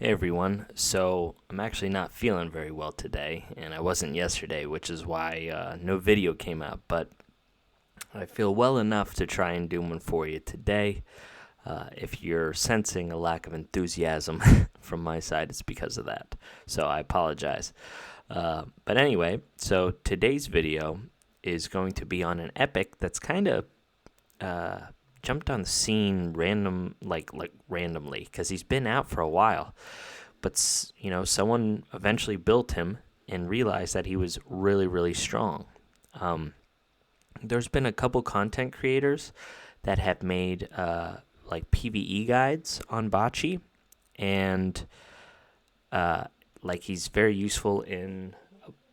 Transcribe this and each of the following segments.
Hey everyone, so I'm actually not feeling very well today, and I wasn't yesterday, which is why no video came out, but I feel well enough to try and do one for you today. If you're sensing a lack of enthusiasm from my side, it's because of that, so I apologize. But anyway, so today's video is going to be on an epic that's kind of uh, jumped on the scene randomly because he's been out for a while. But someone eventually built him and realized that he was really, really strong. Um, there's been a couple content creators that have made PVE guides on Bacchi, and he's very useful in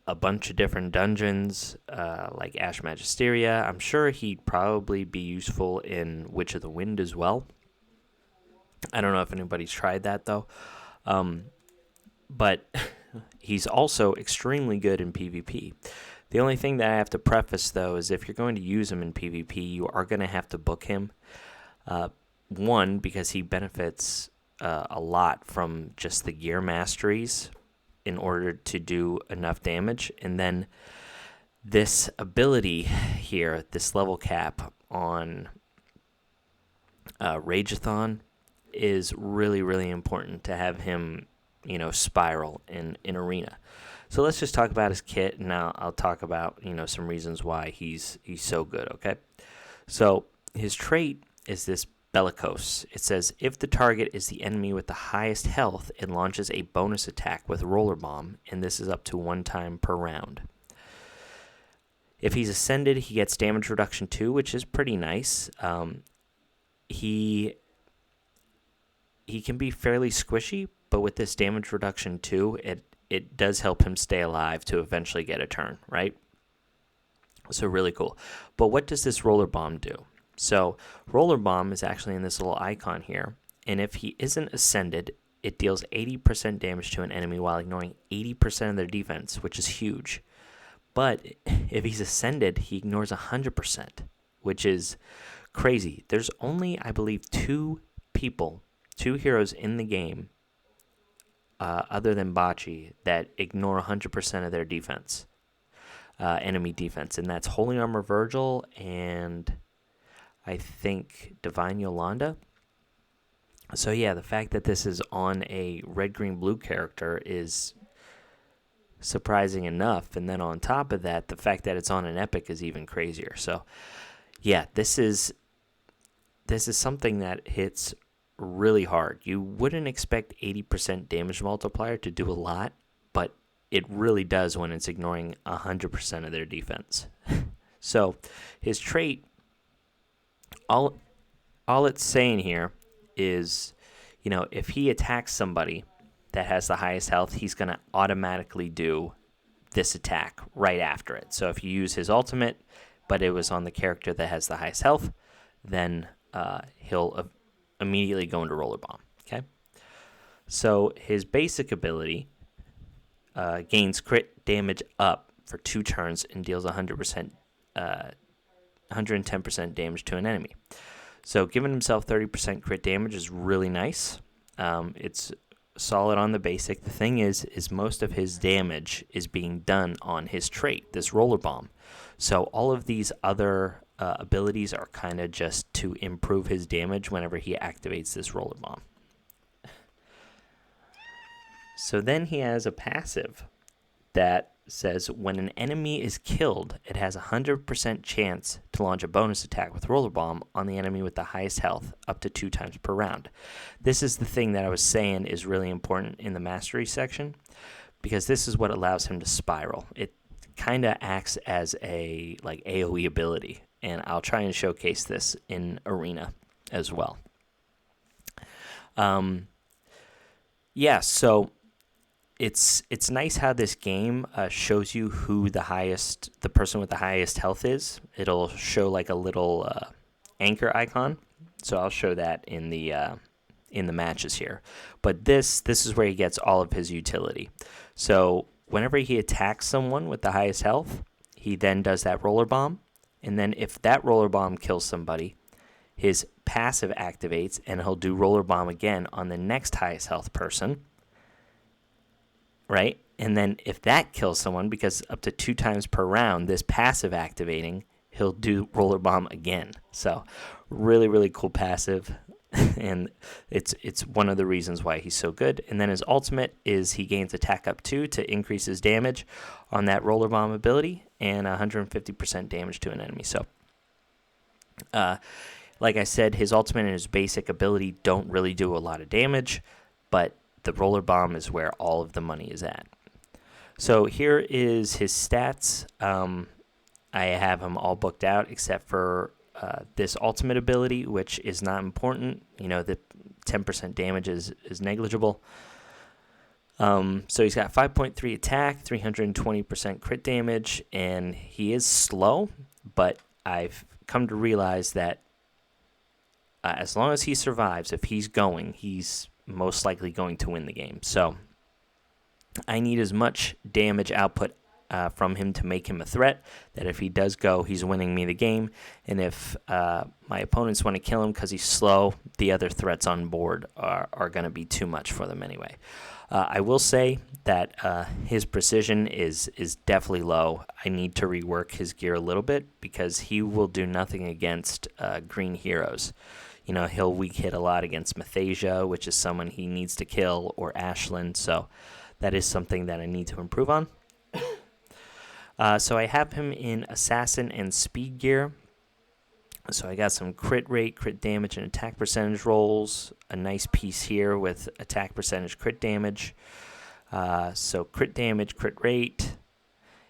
a bunch of different dungeons, like Ash Magisteria. I'm sure he'd probably be useful in Witch of the Wind as well. I don't know if anybody's tried that though. But he's also extremely good in PvP. The only thing that I have to preface, though, is if you're going to use him in PvP, you are going to have to book him. One, because he benefits a lot from just the gear masteries in order to do enough damage. And then this ability here, this level cap on Rageathon, is really, really important to have him spiral in arena. So let's just talk about his kit, and now I'll talk about some reasons why he's so good. Okay, so his trait is this bellicose. It says if the target is the enemy with the highest health, it launches a bonus attack with roller bomb, and this is up to 1 time per round. If he's ascended, he gets damage reduction 2, which is pretty nice. He can be fairly squishy, but with this damage reduction 2, it does help him stay alive to eventually get a turn, right? So really cool. But what does this roller bomb do? So roller bomb is actually in this little icon here, and if he isn't ascended, it deals 80% damage to an enemy while ignoring 80% of their defense, which is huge. But if he's ascended, he ignores 100%, which is crazy. There's only, I believe, two heroes in the game, other than Bacchi, that ignore 100% of their defense, enemy defense, and that's Holy Armor Virgil and I think Divine Yolanda. So yeah, the fact that this is on a red, green, blue character is surprising enough, and then on top of that, the fact that it's on an epic is even crazier. So yeah, this is something that hits really hard. You wouldn't expect 80% damage multiplier to do a lot, but it really does when it's ignoring 100% of their defense. So his trait, all it's saying here is, if he attacks somebody that has the highest health, he's going to automatically do this attack right after it. So if you use his ultimate, but it was on the character that has the highest health, then he'll immediately go into roller bomb. Okay, so his basic ability gains crit damage up for 2 turns and deals 110% damage to an enemy. So giving himself 30% crit damage is really nice. It's solid on the basic. The thing is most of his damage is being done on his trait, this roller bomb. So all of these other abilities are kind of just to improve his damage whenever he activates this roller bomb. So then he has a passive that says when an enemy is killed, it has a 100% chance to launch a bonus attack with roller bomb on the enemy with the highest health, up to 2 times per round. This is the thing that I was saying is really important in the mastery section, because this is what allows him to spiral. It kind of acts as a AoE ability, and I'll try and showcase this in arena as well. So it's nice how this game shows you who the person with the highest health is. It'll show like a little anchor icon, so I'll show that in the matches here. But this is where he gets all of his utility. So whenever he attacks someone with the highest health, he then does that roller bomb, and then if that roller bomb kills somebody, his passive activates, and he'll do roller bomb again on the next highest health person. right? And then if that kills someone, because up to 2 times per round, this passive activating, he'll do Roller Bomb again. So really, really cool passive. And it's one of the reasons why he's so good. And then his ultimate is he gains attack up 2 to increase his damage on that Roller Bomb ability and 150% damage to an enemy. So, like I said, his ultimate and his basic ability don't really do a lot of damage, but the Roller Bomb is where all of the money is at. So here is his stats. I have him all booked out except for this ultimate ability, which is not important. You know, the 10% damage is negligible. So he's got 5.3 attack, 320% crit damage, and he is slow, but I've come to realize that as long as he survives, if he's going, he's most likely going to win the game. So I need as much damage output from him to make him a threat, that if he does go, he's winning me the game. And if my opponents want to kill him because he's slow, the other threats on board are going to be too much for them anyway. I will say that his precision is definitely low. I need to rework his gear a little bit because he will do nothing against green heroes. You know, he'll weak hit a lot against Mathasia, which is someone he needs to kill, or Ashlyn. So that is something that I need to improve on. So I have him in Assassin and Speed gear. So I got some crit rate, crit damage, and attack percentage rolls. A nice piece here with attack percentage, crit damage. So crit damage, crit rate.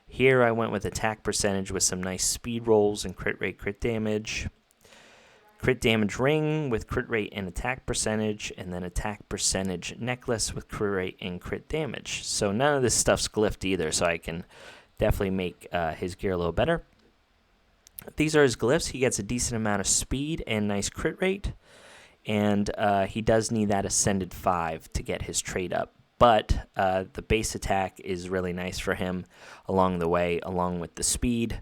Here I went with attack percentage with some nice speed rolls and crit rate, crit damage. Crit damage ring with crit rate and attack percentage, and then attack percentage necklace with crit rate and crit damage. So none of this stuff's glyphed either, so I can definitely make his gear a little better. These are his glyphs. He gets a decent amount of speed and nice crit rate, and he does need that Ascended 5 to get his trait up. But the base attack is really nice for him along the way, along with the speed.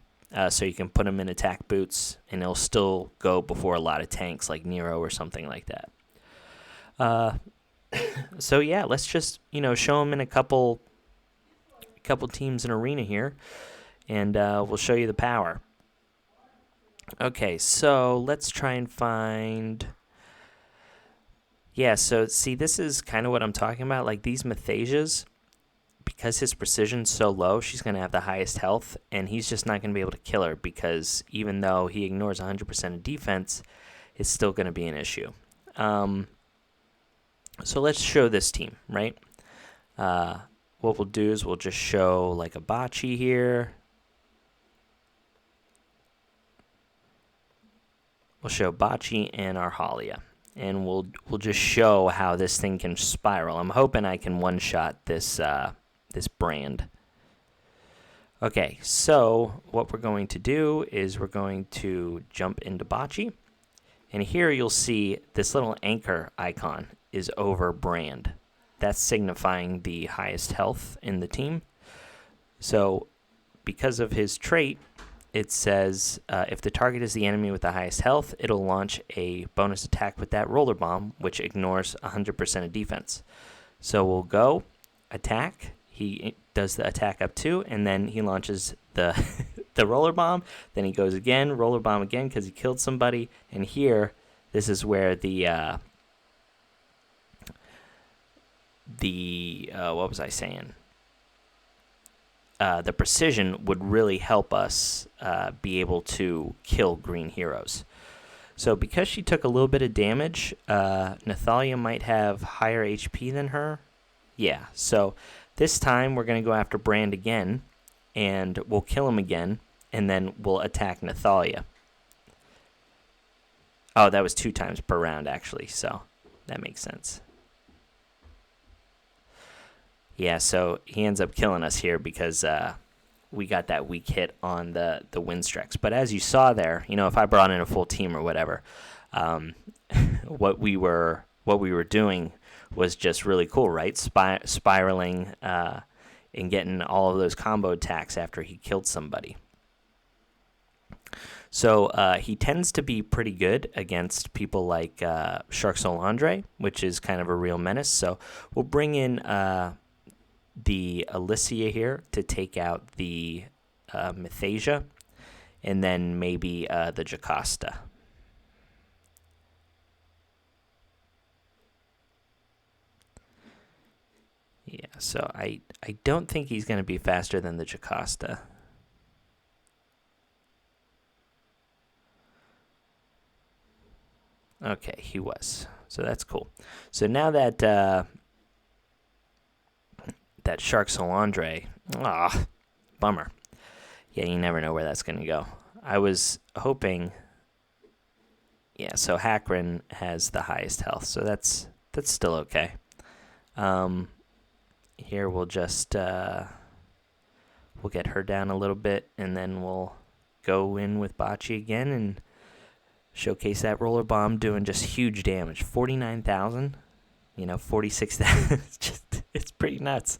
So you can put him in attack boots, and he'll still go before a lot of tanks like Nero or something like that. So yeah, let's just show him in a couple teams in arena here, and we'll show you the power. Okay, so let's try and find. Yeah, so see, this is kind of what I'm talking about. Like these Mathasias, because his precision's so low, she's going to have the highest health, and he's just not going to be able to kill her because even though he ignores 100% of defense, it's still going to be an issue. So let's show this team, right? What we'll do is we'll just show like a Bacchi here. We'll show Bacchi and Arhalia, and we'll just show how this thing can spiral. I'm hoping I can one-shot this this brand. Okay, so what we're going to do is we're going to jump into Bacchi, and here you'll see this little anchor icon is over brand. That's signifying the highest health in the team. So because of his trait, it says if the target is the enemy with the highest health, it'll launch a bonus attack with that roller bomb, which ignores 100% of defense. So we'll go attack. He does the attack up 2, and then he launches the the roller bomb. Then he goes again, roller bomb again because he killed somebody. And here, this is where the what was I saying? The precision would really help us be able to kill green heroes. So because she took a little bit of damage, Nathalia might have higher HP than her. Yeah, so this time we're going to go after Brand again, and we'll kill him again, and then we'll attack Nathalia. Oh, that was 2 times per round, actually, so that makes sense. Yeah, so he ends up killing us here because we got that weak hit on the Windstrex. But as you saw there, if I brought in a full team or whatever, what we were doing was just really cool, right? Spiraling and getting all of those combo attacks after he killed somebody. So he tends to be pretty good against people like Shark Soul Andre, which is kind of a real menace. So we'll bring in the Alicia here to take out the Mythasia, and then maybe the Jocasta. Yeah, so I don't think he's going to be faster than the Jocasta. Okay, he was. So that's cool. So now that that Shark Salandre, bummer. Yeah, you never know where that's going to go. I was hoping. Yeah, so Hakron has the highest health, so that's still okay. Here we'll just we'll get her down a little bit, and then we'll go in with Bacchi again and showcase that roller bomb doing just huge damage. 49,000, 46,000. It's pretty nuts.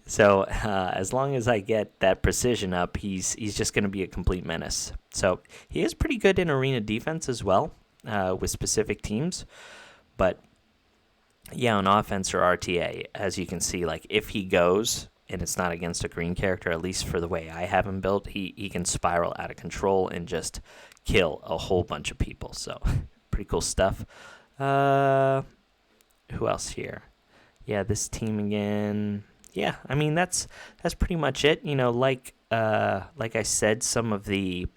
So as long as I get that precision up, he's just going to be a complete menace. So he is pretty good in arena defense as well with specific teams, but yeah, on offense or RTA, as you can see, like if he goes and it's not against a green character, at least for the way I have him built, he can spiral out of control and just kill a whole bunch of people. So pretty cool stuff. Who else here? Yeah, this team again. Yeah, I mean that's pretty much it. Like I said, some of the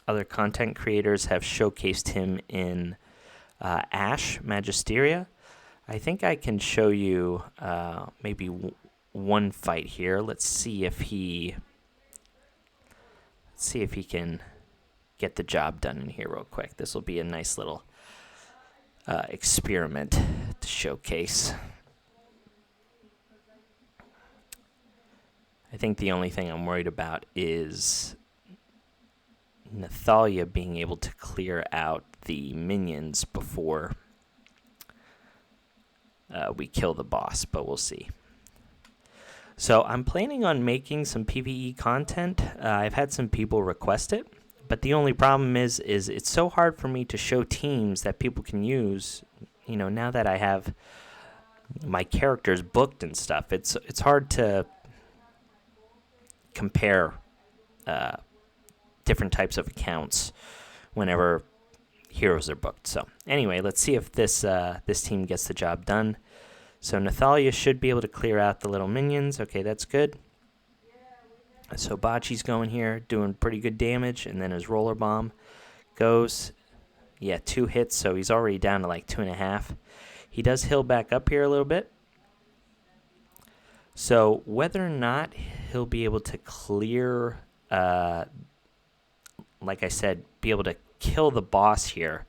other content creators have showcased him in Ash Magisteria. I think I can show you maybe one fight here. Let's see if he can get the job done in here real quick. This will be a nice little experiment to showcase. I think the only thing I'm worried about is Nathalia being able to clear out the minions before we kill the boss, but we'll see. So I'm planning on making some PvE content. I've had some people request it, but the only problem is it's so hard for me to show teams that people can use. Now that I have my characters booked and stuff, it's hard to compare different types of accounts whenever heroes are booked. So anyway, let's see if this team gets the job done. So Nathalia should be able to clear out the little minions. Okay, that's good. So Bacchi's going here, doing pretty good damage, and then his roller bomb goes. Yeah, 2 hits, so he's already down to like 2.5. He does heal back up here a little bit. So whether or not he'll be able to clear, like I said, be able to kill the boss here.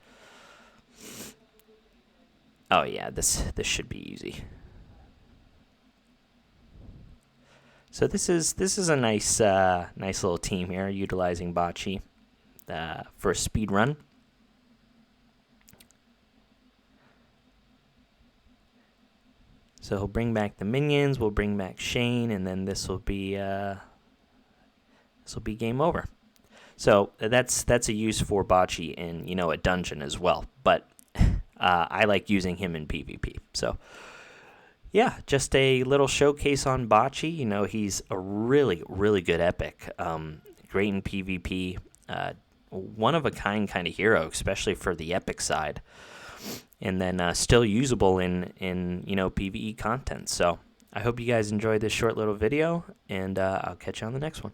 Oh yeah, this should be easy. So this is a nice little team here, utilizing Bacchi for a speed run. So he'll bring back the minions, we'll bring back Shane, and then this will be game over. So that's a use for Bacchi in a dungeon as well, but I like using him in PvP. So yeah, just a little showcase on Bacchi. He's a really, really good epic. Great in PvP. One of a kind of hero, especially for the epic side. And then still usable in PvE content. So I hope you guys enjoyed this short little video, and I'll catch you on the next one.